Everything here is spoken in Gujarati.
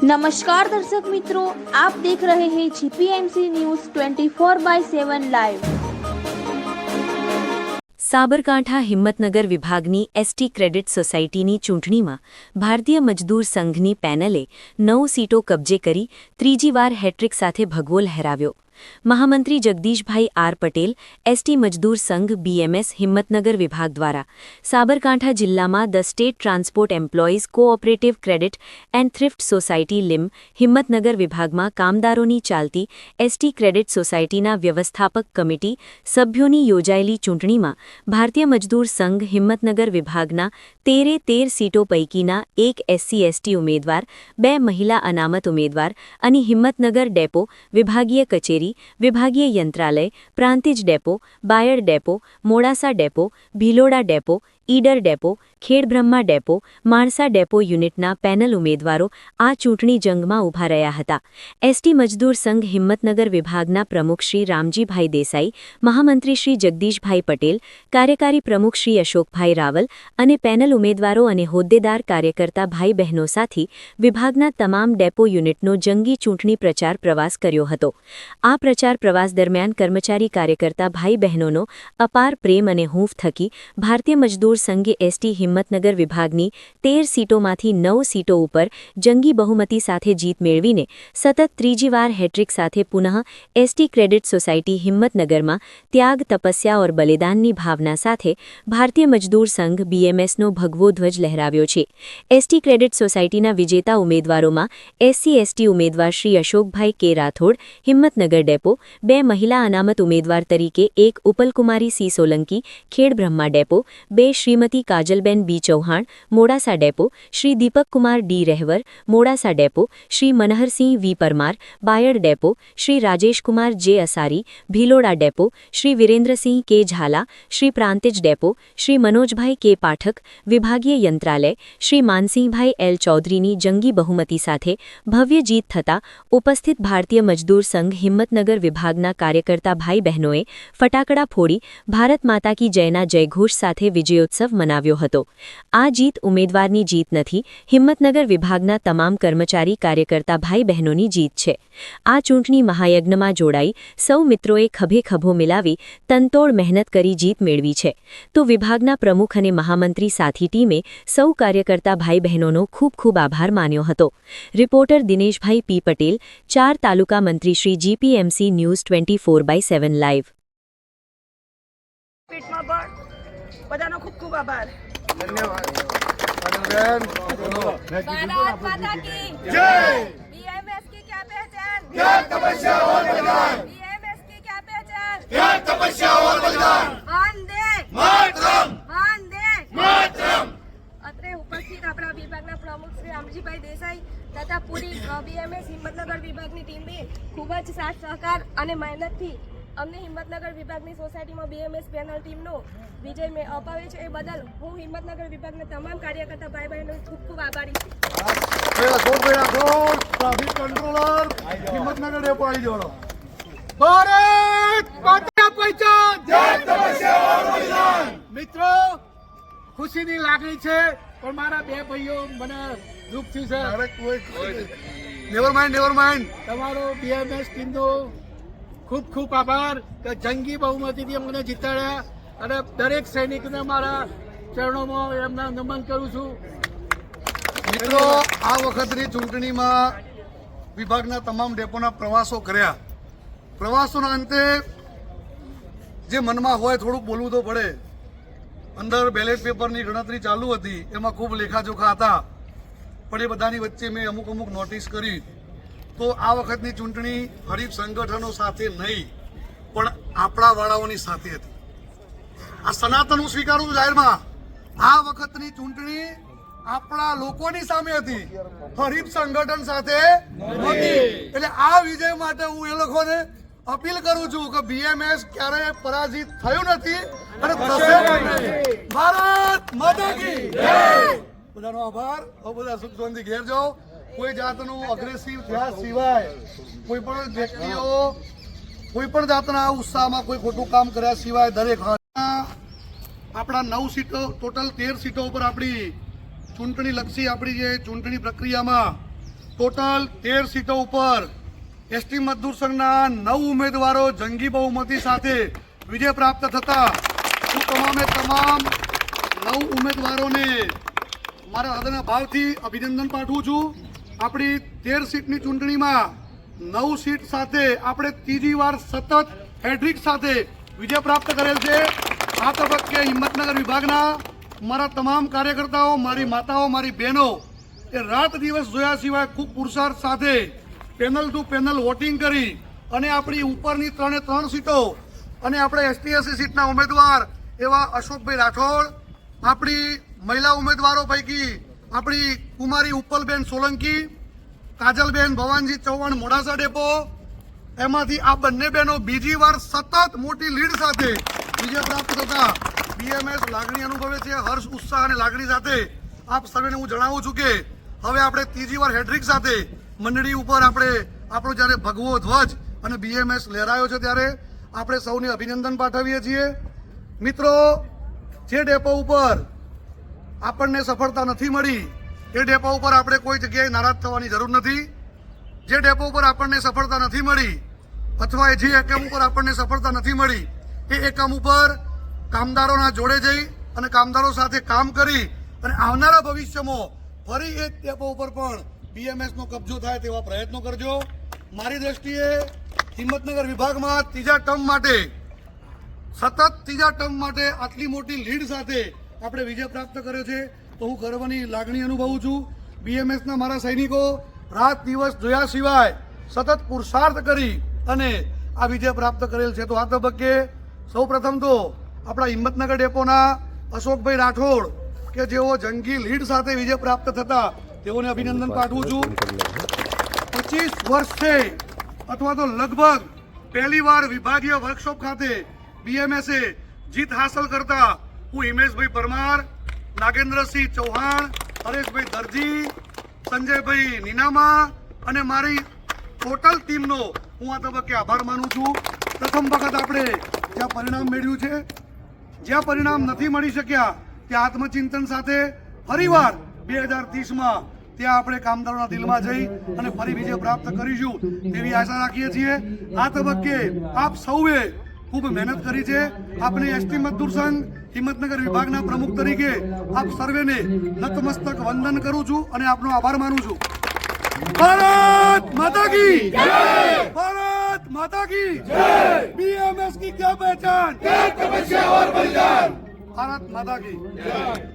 नमस्कार दर्शक मित्रों, आप देख रहे हैं जीपीएमसी न्यूज़ 24/7 લાઈવ। સાબરકાંઠા હિંમતનગર વિભાગની એસટી ક્રેડિટ સોસાયટીની ચૂંટણીમાં ભારતીય મજદૂર સંઘની પેનલે 9 સીટો કબજે કરી ત્રીજી વાર હેટ્રિક સાથે ભગવો લહેરાવ્યો। મહામંત્રી Jagdishbhai R Patel ST Mazdoor Sangh BMS Himmatnagar વિભાગ દ્વારા સાબરકાંઠા જિલ્લામાં the state transport employees cooperative credit and thrift society limited Himmatnagar વિભાગમાં કામદારોની ચાલતી એસટી ક્રેડિટ સોસાયટીના વ્યવસ્થાપક કમિટી સભ્યોની યોજાયેલી ચૂંટણીમાં ભારતીય મજદૂર સંઘ હિંમતનગર વિભાગના 13 સીટો પૈકીના એક SC/ST ઉમેદવાર, 2 મહિલા અનામત ઉમેદવાર અને હિંમતનગર ડેપો વિભાગીય કચેરી, વિભાગીય યંત્રાલય, Prantij depot, Bayad depot, Modasa depot, Bhiloda depot, Idar depot, Khedbrahma depot, Mansa depot યુનિટના પેનલ ઉમેદવારો આ ચૂંટણી જંગમાં ઊભા રહ્યા હતા। એસટી મજદૂર સંઘ હિંમતનગર વિભાગના પ્રમુખ શ્રી રામજીભાઈ દેસાઈ, મહામંત્રી શ્રી જગદીશભાઈ પટેલ, કાર્યકારી પ્રમુખ શ્રી અશોકભાઈ રાવલ અને પેનલ ઉમેદવારો અને હોદ્દેદાર કાર્યકર્તા ભાઈ બહેનો સાથે વિભાગના તમામ ડેપો યુનિટનો જંગી ચૂંટણી પ્રચાર પ્રવાસ કર્યો હતો। આ પ્રચાર પ્રવાસ દરમિયાન કર્મચારી કાર્યકર્તા ભાઈ બહેનોનો અપાર પ્રેમ અને હૂંફ થકી ભારતીય મજદૂર સંઘે એસટી હિંમતનગર વિભાગની 13 સીટોમાંથી 9 સીટો ઉપર જંગી બહુમતી સાથે જીત મેળવીને સતત ત્રીજી વાર હેટ્રિક સાથે પુનઃ એસટી ક્રેડિટ સોસાયટી હિંમતનગરમાં ત્યાગ, તપસ્યા और બલિદાનની ભાવના સાથે ભારતીય મજદૂર સંઘ બીએમએસનો ભગવો ધ્વજ લહેરાવ્યો છે। એસટી ક્રેડિટ સોસાયટીના વિજેતા ઉમેદવારોમાં SC/ST ઉમેદવાર શ્રી અશોકભાઈ કે રાઠોડ હિંમતનગર ડેપો, 2 મહિલા અનામત ઉમેદવાર તરીકે એક ઉપલકુમારી સી સોલંકી ખેડબ્રહ્મા ડેપો, 2 શ્રીમતી કાજલબેન બી ચૌહાણ મોડાસા ડેપો, શ્રી દીપક કુમાર ડી રહેવર મોડાસા ડેપો, શ્રી મનહરસિંહ વી પરમાર બાયડ ડેપો, શ્રી રાજેશ કુમાર જે અસારી ભિલોડા ડેપો, શ્રી વિરેન્દ્રસિંહ કે ઝાલા શ્રી પ્રાંતિજ ડેપો, શ્રી મનોજભાઈ કે પાઠક વિભાગીય યંત્રાલય, શ્રી માનસિંહભાઈ એલ ચૌધરીની જંગી બહુમતી સાથે ભવ્ય જીત થતાં ઉપસ્થિત ભારતીય મજદૂર સંઘ હિંમતનગર વિભાગના કાર્યકર્તા ભાઈ બહેનોએ ફટાકડા ફોડી ભારત માતા કી જયના જયઘોષ સાથે વિજયોત્સવ મનાવ્યો હતો। આ જીત ઉમેદવારની જીત નથી, હિંમતનગર વિભાગના તમામ કર્મચારી કાર્યકર્તા ભાઈ બહેનોની જીત છે। આ ચૂંટણી મહાયજ્ઞમાં જોડાઈ સૌ મિત્રોએ ખભે ખભો મિલાવી તનતોડ મહેનત કરી જીત મેળવી છે। તો વિભાગના પ્રમુખ અને મહામંત્રી સાથી ટીમે સૌ કાર્યકર્તા ભાઈ બહેનોનો ખૂબ ખૂબ આભાર માન્યો હતો। રિપોર્ટર દિનેશભાઈ પી પટેલ, 4 તાલુકા મંત્રી શ્રી જીપીએમસી ન્યૂઝ 24/7 લાઈવ। બધાનો ખૂબ ખૂબ આભાર। ધન્યવાદ। ભારત માતા की जय। बीएमएस की क्या पहचान? त्याग, तपस्या और बलिदान। बीएमएस की क्या पहचान? त्याग, तपस्या और बलिदान। वंदे मातरम। वंदे मातरम। અત્રે ઉપસ્થિત આપણા વિભાગના પ્રમુખ શ્રી રામજીભાઈ દેસાઈ તથા પૂરી બીએમએસ હિંમતનગર વિભાગની ટીમે ખૂબ જ સાથ સહકાર અને મહેનતથી અમને હિંમતનગર વિભાગની સોસાયટીમાં બીએમએસ પેનલ ટીમનો વિજય અપાવ્યો છે। એ બદલ હું હિંમતનગર વિભાગના તમામ કાર્યકર્તા ભાઈ બહેનો ખૂબ ખૂબ આભારી છું। ટ્રાફિક કંટ્રોલર હિંમતનગર ડેપો આવી જોડો। ભારત માતા પહેચાન, त्याग, तपस्या और बलिदान। મિત્રો, ખુશીની લાગણી છે પણ મારા બે ભાઈઓ મને દુઃખ થયું છે। નેવર માઇન્ડ તમારો બીએમએસ ટીમનો ખૂબ ખૂબ આભાર કે જંગી બહુમતીથી અમને જીતાડ્યા અને દરેક સૈનિકને મારા ચરણોમાં એમના નમન કરું છું। મિત્રો, આ વખતની ચૂંટણીમાં વિભાગના તમામ ડેપોના પ્રવાસો કર્યા। પ્રવાસોના અંતે જે મનમાં હોય થોડુંક બોલવું તો પડે। અંદર બેલેટ પેપરની ગણતરી ચાલુ હતી, એમાં ખૂબ લેખાજોખા હતા, પણ એ બધાની વચ્ચે મેં અમુક નોટિસ કરી તો આ વખતની ચૂંટણી હરીફ સંગઠનો સાથે નહીં પણ આપણા વાળાઓની સાથે હતી। આ સનાતન હું સ્વીકારું છું જાહેરમાં। આ વખતની ચૂંટણી આપણા લોકોની સામે હતી, હરીફ સંગઠન સાથે નહોતી। એટલે આ વિજય માટે હું એ લોકોને અપીલ કરું છું કે બીએમએસ ક્યારેય પરાજિત થયું નથી અને થશે પણ નહીં। ભારત માતા કી જય। બધાનો આભાર। હવે બધા સુખ શાંતિ ઘેર જાઓ। કોઈ જાતનું અગ્રેસિવ થયા સિવાય, કોઈ પણ વ્યક્તિઓ કોઈ પણ જાતના ઉત્સાહમાં કોઈ ખોટું કામ કર્યા સિવાય દરેક આપણા 9 સીટો ટોટલ 13 સીટો ઉપર આપણી ચૂંટણી લક્ષી આપણી જે ચૂંટણી પ્રક્રિયામાં ટોટલ 13 સીટો ઉપર એસટી મજદૂર સંઘના 9 ઉમેદવારો જંગી બહુમતી સાથે વિજય પ્રાપ્ત થતા હું તમામે તમામ 9 ઉમેદવારોને મારા હૃદયના ભાવથી અભિનંદન પાઠવું છું. આપણી 13 સીટની ચૂંટણીમાં 9 સીટ સાથે આપણે ત્રીજી વાર સતત હેડ્રિક સાથે વિજય પ્રાપ્ત કરેલ છે. આ તબક્કે હિંમતનગર વિભાગના મારા તમામ કાર્યકર્તાઓ, મારી માતાઓ, મારી બહેનો એ રાત દિવસ જોયા સિવાય ખૂબ પુરુષાર્થ સાથે પેનલ ટુ પેનલ વોટિંગ કરી અને આપણી ઉપરની 3 સીટો અને આપણે એસટી સીટના ઉમેદવાર એવા અશોકભાઈ રાઠોડ, આપણી મહિલા ઉમેદવારો પૈકી આપણી કુમારી ઉપલબેન સોલંકી, કાજલબેન ભવાનજી ચૌહાણ મોડાસા ડેપો, એમાંથી આ બંને બહેનો બીજી વાર સતત મોટી લીડ સાથે વિજય પ્રાપ્ત થતા બીએમએસ લાગણી અનુભવે છે. હર્ષ, ઉત્સાહ અને લાગણી સાથે આપ સર્વેને હું જણાવું છું કે હવે આપણે ત્રીજી વાર હેડ્રિક સાથે મંડળી ઉપર આપણે આપણો જ્યારે ભગવો ધ્વજ અને બીએમએસ લહેરાયો છે ત્યારે આપણે સૌને અભિનંદન પાઠવીએ છીએ. મિત્રો, જે ડેપો ઉપર આપણને સફળતા નથી મળી એ ડેપો ઉપર આપણે કોઈ જગ્યાએ નારાજ થવાની જરૂર નથી. જે ડેપો ઉપર આપણને સફળતા નથી મળી અથવા જે એકમ ઉપર આપણને સફળતા નથી મળી એ એકમ ઉપર કામદારોના જોડે જઈ અને કામદારો સાથે કામ કરી અને આવનારા ભવિષ્યમાં ફરી એક ડેપો ઉપર પણ બીએમએસનો કબજો થાય તેવા પ્રયત્નો કરજો. મારી દ્રષ્ટિએ હિંમતનગર વિભાગમાં ત્રીજા ટર્મ માટે આટલી મોટી લીડ સાથે આપણે વિજય પ્રાપ્ત કર્યો છે તો હું ગર્વની લાગણી અનુભવું છું. બીએમએસના મારા સૈનિકો રાત દિવસ જોયા સિવાય સતત પુરુષાર્થ કરી અને આ વિજય પ્રાપ્ત કરેલ છે. તો આ તબક્કે સૌ પ્રથમ તો આપણા હિંમતનગર ડેપોના અશોકભાઈ રાઠોડ કે જેઓ જંગી લીડ સાથે વિજય પ્રાપ્ત થતા તેઓને અભિનંદન પાઠવું છું. 25 વર્ષથી અથવા તો લગભગ પહેલી વાર વિભાગીય વર્કશોપ ખાતે બીએમએસે જીત હાંસલ કરતા હું હિમેશભાઈ પરમાર, નાગેન્દ્રસિંહ ચૌહાણ, હરેશભાઈ દરજી, સંજયભાઈ નીનામા અને મારી ટોટલ ટીમનો હું આ તબક્કે આભાર માનું છું. પ્રથમ વખત આપણે જ્યાં પરિણામ મેળવ્યું છે, જ્યાં પરિણામ નથી મળી શક્યા ત્યાં આત્મચિંતન સાથે ફરીવાર 2030માં ત્યાં આપણે કામદારોના દિલમાં જઈ અને ફરી વિજય પ્રાપ્ત કરીશું તેવી આશા રાખીએ છીએ. આ તબક્કે આપ સૌએ ખૂબ મહેનત કરી છે. આપણે એસટી મજદૂર સંઘ હિંમતનગર વિભાગના પ્રમુખ તરીકે આપ સર્વેને નતમસ્તક વંદન કરું છું અને આપનો આભાર માનું છું. ભારત માતા કી જય! ભારત માતા કી જય! बीएमएस की क्या पहचान? भारत माता की जय!